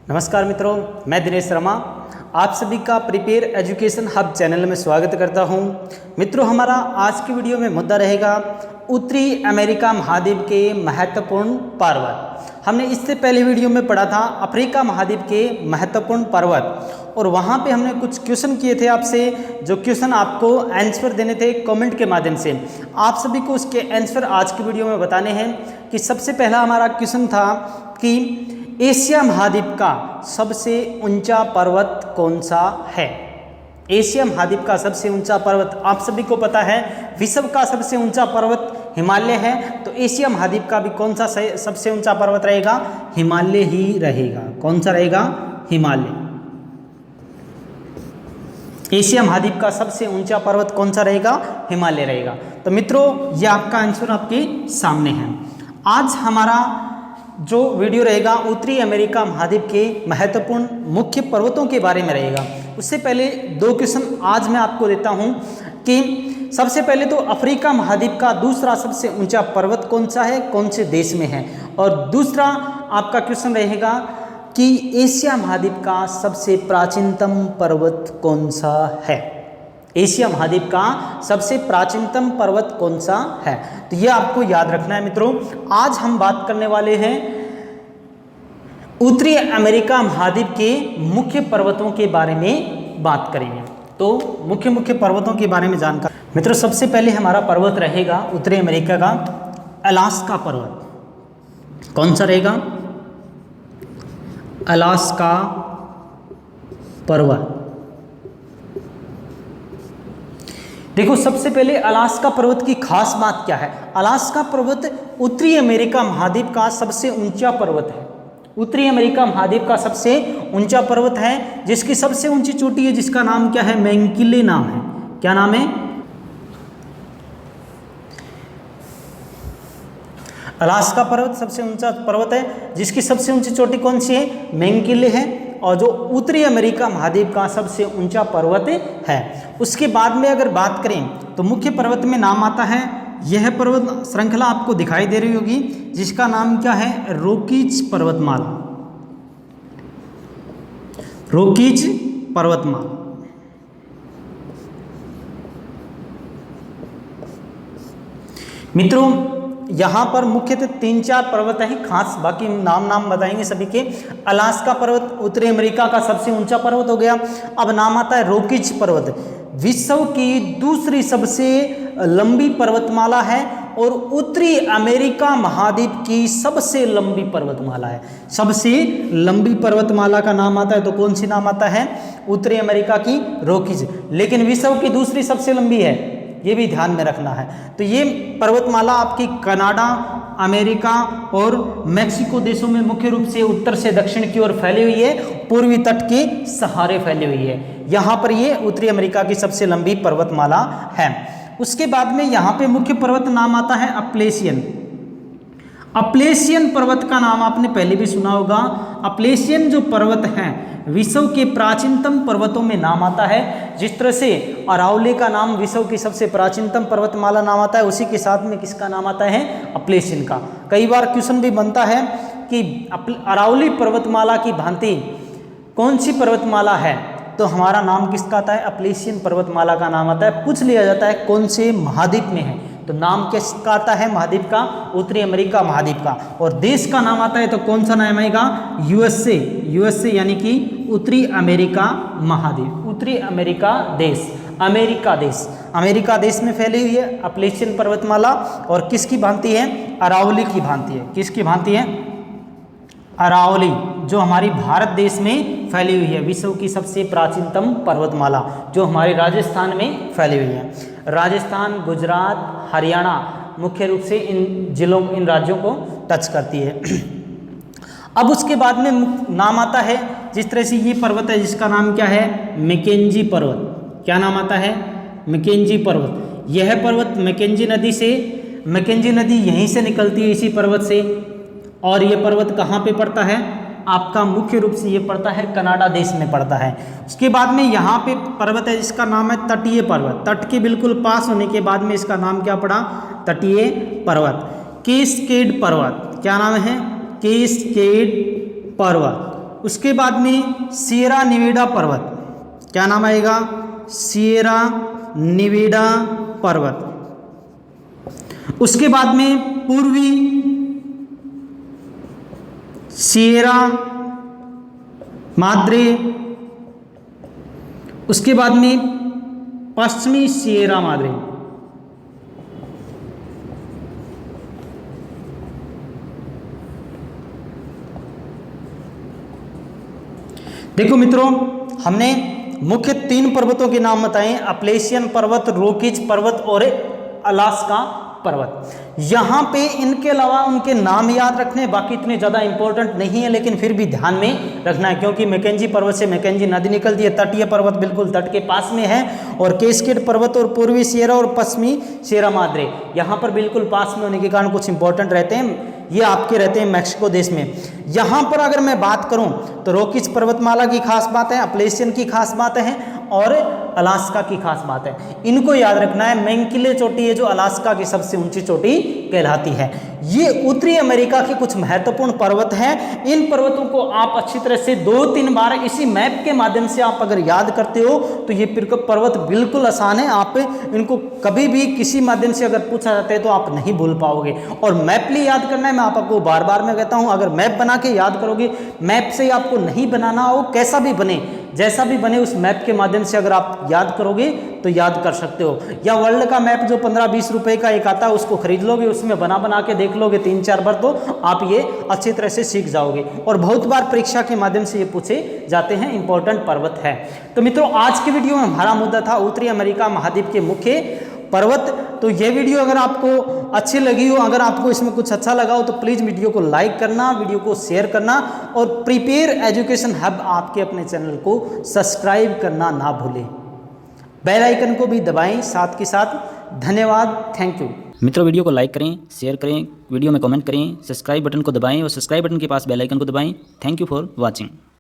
नमस्कार मित्रों, मैं दिनेश शर्मा आप सभी का प्रिपेयर एजुकेशन हब चैनल में स्वागत करता हूं। मित्रों, हमारा आज की वीडियो में मुद्दा रहेगा उत्तरी अमेरिका महाद्वीप के महत्वपूर्ण पर्वत। हमने इससे पहले वीडियो में पढ़ा था अफ्रीका महाद्वीप के महत्वपूर्ण पर्वत और वहां पे हमने कुछ क्वेश्चन किए थे आपसे, जो क्वेश्चन आपको आंसर देने थे कमेंट के माध्यम से। आप सभी को उसके आंसर आज की वीडियो में बताने हैं कि सबसे पहला हमारा क्वेश्चन था कि एशिया महाद्वीप का सबसे ऊंचा पर्वत कौन सा है। एशिया महाद्वीप का सबसे ऊंचा पर्वत आप सभी को पता है, विश्व का सबसे ऊंचा पर्वत हिमालय है, तो एशिया महाद्वीप का भी कौन सा सबसे ऊंचा पर्वत रहेगा? हिमालय ही रहेगा। कौन सा रहेगा? हिमालय। एशिया महाद्वीप का सबसे ऊंचा पर्वत कौन सा रहेगा? हिमालय रहेगा। तो मित्रों, यह आपका आंसर आपके सामने है। आज हमारा जो वीडियो रहेगा उत्तरी अमेरिका महाद्वीप के महत्वपूर्ण मुख्य पर्वतों के बारे में रहेगा। उससे पहले दो क्वेश्चन आज मैं आपको देता हूं कि सबसे पहले तो अफ्रीका महाद्वीप का दूसरा सबसे ऊंचा पर्वत कौन सा है, कौन से देश में है, और दूसरा आपका क्वेश्चन रहेगा कि एशिया महाद्वीप का सबसे प्राचीनतम पर्वत कौन सा है। एशिया महाद्वीप का सबसे प्राचीनतम पर्वत कौन सा है, तो यह आपको याद रखना है। मित्रों, आज हम बात करने वाले हैं उत्तरी अमेरिका महाद्वीप के मुख्य पर्वतों के बारे में बात करेंगे। तो मुख्य पर्वतों के बारे में जानकारी। मित्रों, सबसे पहले हमारा पर्वत रहेगा उत्तरी अमेरिका का अलास्का पर्वत। कौन सा रहेगा? अलास्का पर्वत। देखो, सबसे पहले अलास्का पर्वत की खास बात क्या है? अलास्का पर्वत उत्तरी अमेरिका महाद्वीप का सबसे ऊंचा पर्वत है। उत्तरी अमेरिका महाद्वीप का सबसे ऊंचा पर्वत है, जिसकी सबसे ऊंची चोटी है, जिसका नाम क्या है? मैकिंले नाम है। क्या नाम है? अलास्का पर्वत सबसे ऊंचा पर्वत है, जिसकी सबसे ऊंची चोटी कौन सी है? मैकिंले है, और जो उत्तरी अमेरिका महाद्वीप का सबसे ऊंचा पर्वत है। उसके बाद में अगर बात करें तो मुख्य पर्वत में नाम आता है, यह पर्वत श्रृंखला आपको दिखाई दे रही होगी, जिसका नाम क्या है? रॉकीज पर्वतमाला। रॉकीज पर्वतमाला। मित्रों, यहाँ पर मुख्यतः 3-4 पर्वत हैं खास, बाकी नाम बताएंगे सभी के। अलास्का पर्वत उत्तरी अमेरिका का सबसे ऊंचा पर्वत हो गया। अब नाम आता है रॉकीज पर्वत, विश्व की दूसरी सबसे लंबी पर्वतमाला है और उत्तरी अमेरिका महाद्वीप की सबसे लंबी पर्वतमाला है। सबसे लंबी पर्वतमाला का नाम आता है तो कौन सी नाम आता है? उत्तरी अमेरिका की रॉकीज। लेकिन विश्व की दूसरी सबसे लंबी है, ये भी ध्यान में रखना है। तो ये पर्वतमाला आपकी कनाडा, अमेरिका और मैक्सिको देशों में मुख्य रूप से उत्तर से दक्षिण की ओर फैली हुई है, पूर्वी तट के सहारे फैली हुई है। यहाँ पर ये उत्तरी अमेरिका की सबसे लंबी पर्वतमाला है। उसके बाद में यहाँ पे मुख्य पर्वत नाम आता है अपलेशियन। अपलेशियन पर्वत का नाम आपने पहले भी सुना होगा। अपलेशियन जो पर्वत है विश्व के प्राचीनतम पर्वतों में नाम आता है। जिस तरह से अरावली का नाम विश्व की सबसे प्राचीनतम पर्वतमाला नाम आता है, उसी के साथ में किसका नाम आता है? अपलेशियन का। कई बार क्वेश्चन भी बनता है कि अरावली पर्वतमाला की भांति कौन सी पर्वतमाला है, तो हमारा नाम किसका आता है? अपलेशियन पर्वतमाला का नाम आता है। पूछ लिया जाता है कौन से महाद्वीप में है, तो नाम किसका आता है? महाद्वीप का उत्तरी अमेरिका महाद्वीप का। और देश का नाम आता है तो कौन सा नाम आएगा? यूएसए यानी कि उत्तरी अमेरिका महाद्वीप, उत्तरी अमेरिका देश, अमेरिका देश में फैली हुई है अपलेशियन पर्वतमाला। और किसकी भांति है? अरावली की भांति है। किसकी भांति है? अरावली, जो हमारी भारत देश में फैली हुई है, विश्व की सबसे प्राचीनतम पर्वतमाला, जो हमारे राजस्थान में फैली हुई है। राजस्थान, गुजरात, हरियाणा मुख्य रूप से इन राज्यों को टच करती है। अब उसके बाद में नाम आता है, जिस तरह से ये पर्वत है जिसका नाम क्या है? मैकेंजी पर्वत। क्या नाम आता है? मैकेंजी पर्वत। यह पर्वत मैकेंजी नदी यहीं से निकलती है, इसी पर्वत से। और यह पर्वत कहाँ पे पड़ता है? आपका मुख्य रूप से ये पड़ता है कनाडा देश में पड़ता है। उसके बाद में यहाँ पे पर्वत है जिसका नाम है तटीय पर्वत। तट के बिल्कुल पास होने के बाद में इसका नाम क्या पड़ा? तटीय पर्वत। कैस्केड पर्वत। क्या नाम है? कैस्केड पर्वत। उसके बाद में सियरा निवेडा पर्वत, क्या नाम आएगा? सियरा निवेडा पर्वत। उसके बाद में पूर्वी सियरा माद्रे, उसके बाद में पश्चिमी सियरा माद्रे। देखो मित्रों, हमने मुख्य 3 पर्वतों के नाम बताए, अपलेशियन पर्वत, रोकीज पर्वत और अलास्का पर्वत। यहाँ पे इनके अलावा उनके नाम याद रखने, बाकी इतने ज़्यादा इंपॉर्टेंट नहीं है, लेकिन फिर भी ध्यान में रखना है, क्योंकि मैकेंजी पर्वत से मैकेंजी नदी निकलती है, तटीय पर्वत बिल्कुल तट के पास में है, और कैस्केड पर्वत और पूर्वी सियरा और पश्चिमी सियरा माद्रे यहाँ पर बिल्कुल पास में होने के कारण कुछ इंपॉर्टेंट रहते हैं, ये आपके रहते हैं मैक्सिको देश में। यहाँ पर अगर मैं बात करूँ तो रोकीज पर्वतमाला की खास बात है, अपलेशियन की खास बात है और अलास्का की खास बात है, इनको याद रखना है। मैंकिले चोटी है जो अलास्का की सबसे ऊंची चोटी कहलाती है। ये उत्तरी अमेरिका के कुछ महत्वपूर्ण पर्वत हैं। इन पर्वतों को आप अच्छी तरह से 2-3 बार इसी मैप के माध्यम से आप अगर याद करते हो तो ये पर्वत बिल्कुल आसान है, आप इनको कभी भी किसी माध्यम से अगर पूछा जाता है तो आप नहीं भूल पाओगे। और मैप लिए याद करना है, मैं आपको बार बार मैं कहता हूँ, अगर मैप बना के याद करोगे, मैप से आपको नहीं बनाना हो, कैसा भी बने, जैसा भी बने, उस मैप के माध्यम से अगर आप याद करोगे तो याद कर सकते हो। या वर्ल्ड का मैप जो 15-20 रुपए का एक आता है, उसको खरीद लोगे, उसमें बना के देख लोगे 3-4 बार, तो आप ये अच्छी तरह से सीख जाओगे। और बहुत बार परीक्षा के माध्यम से ये पूछे जाते हैं, इंपॉर्टेंट पर्वत है। तो मित्रों, आज की वीडियो में हमारा मुद्दा था उत्तरी अमेरिका महाद्वीप के मुख्य पर्वत। तो ये वीडियो अगर आपको अच्छी लगी हो, अगर आपको इसमें कुछ अच्छा लगा हो, तो प्लीज़ वीडियो को लाइक करना, वीडियो को शेयर करना, और प्रिपेयर एजुकेशन हब आपके अपने चैनल को सब्सक्राइब करना ना भूलें। बेल आइकन को भी दबाएं साथ के साथ। धन्यवाद, थैंक यू। मित्रों, वीडियो को लाइक करें, शेयर करें, वीडियो में कमेंट करें, सब्सक्राइब बटन को दबाएं और सब्सक्राइब बटन के पास बेल आइकन को दबाएं। Thank you for watching.